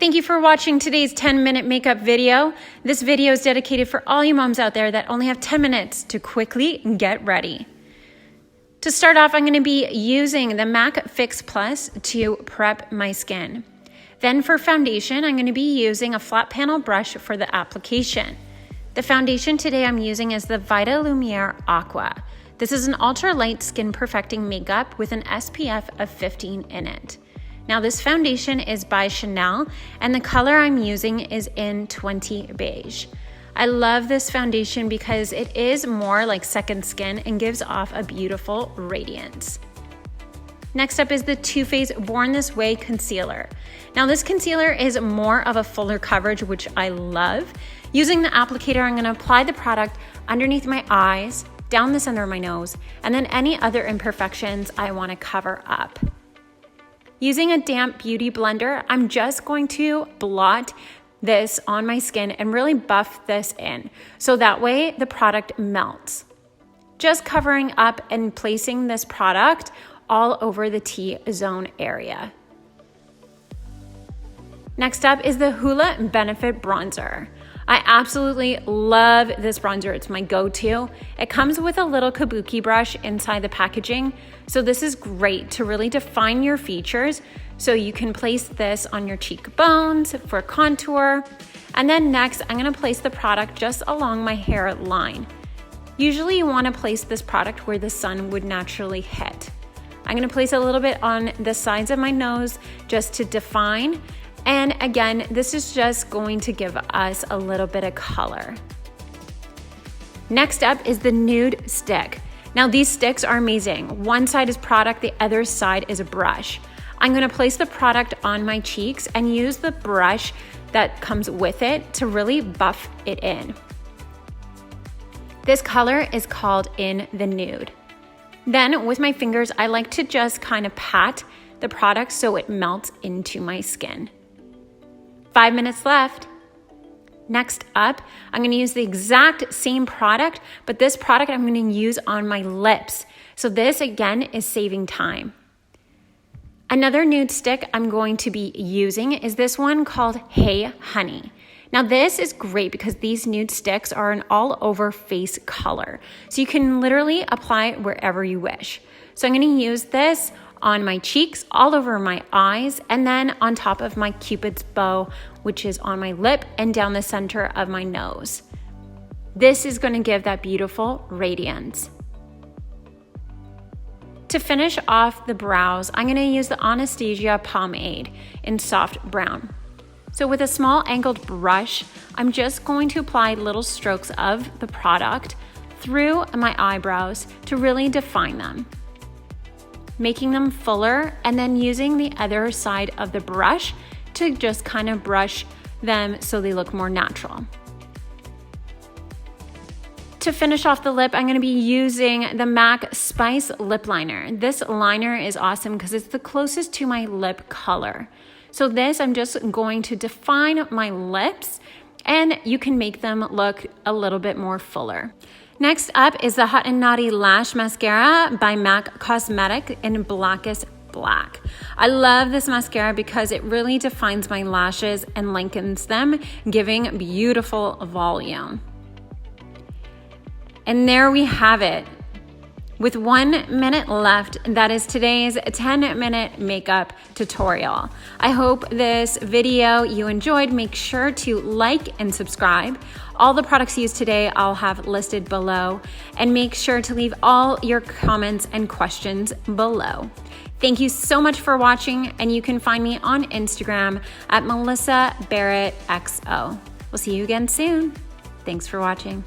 Thank you for watching today's 10-minute makeup video. This video is dedicated for all you moms out there that only have 10 minutes to quickly get ready. To start off, I'm going to be using the MAC Fix Plus to prep my skin. Then for foundation, I'm going to be using a flat panel brush for the application. The foundation today I'm using is the Vita Lumiere Aqua. This is an ultra-light skin perfecting makeup with an SPF of 15 in it. Now this foundation is by Chanel and the color I'm using is in 20 beige. I love this foundation because it is more like second skin and gives off a beautiful radiance. Next up is the Too Faced Born This Way Concealer. Now this concealer is more of a fuller coverage, which I love. Using the applicator, I'm going to apply the product underneath my eyes, down the center of my nose, and then any other imperfections I want to cover up. Using a damp beauty blender, I'm just going to blot this on my skin and really buff this in so that way the product melts. Just covering up and placing this product all over the T-zone area. Next up is the Hoola Benefit Bronzer. I absolutely love this bronzer. It's my go-to. It comes with a little kabuki brush inside the packaging. So this is great to really define your features. So you can place this on your cheekbones for contour. And then next, I'm gonna place the product just along my hairline. Usually you wanna place this product where the sun would naturally hit. I'm gonna place a little bit on the sides of my nose just to define. And again, this is just going to give us a little bit of color. Next up is the Nude Stick. Now these sticks are amazing. One side is product, the other side is a brush. I'm gonna place the product on my cheeks and use the brush that comes with it to really buff it in. This color is called In the Nude. Then with my fingers, I like to just kind of pat the product so it melts into my skin. 5 minutes left. Next up, I'm gonna use the exact same product, but this product I'm gonna use on my lips. So this again is saving time. Another nude stick I'm going to be using is this one called Hey Honey. Now this is great because these nude sticks are an all over face color. So you can literally apply it wherever you wish. So I'm gonna use this on my cheeks, all over my eyes, and then on top of my Cupid's bow, which is on my lip and down the center of my nose. This is gonna give that beautiful radiance. To finish off the brows, I'm gonna use the Anastasia pomade in soft brown. So with a small angled brush, I'm just going to apply little strokes of the product through my eyebrows to really define them, making them fuller, and then using the other side of the brush to just kind of brush them so they look more natural. To finish off the lip, I'm going to be using the MAC Spice Lip Liner. This liner is awesome because it's the closest to my lip color. So this, I'm just going to define my lips and you can make them look a little bit more fuller. Next up is the Hot and Naughty Lash Mascara by MAC Cosmetic in Blackest Black. I love this mascara because it really defines my lashes and lengthens them, giving beautiful volume. And there we have it. With 1 minute left, that is today's 10-minute makeup tutorial. I hope this video you enjoyed. Make sure to like and subscribe. All the products used today I'll have listed below, and make sure to leave all your comments and questions below. Thank you so much for watching, and you can find me on Instagram at MelissaBarrettXO. We'll see you again soon. Thanks for watching.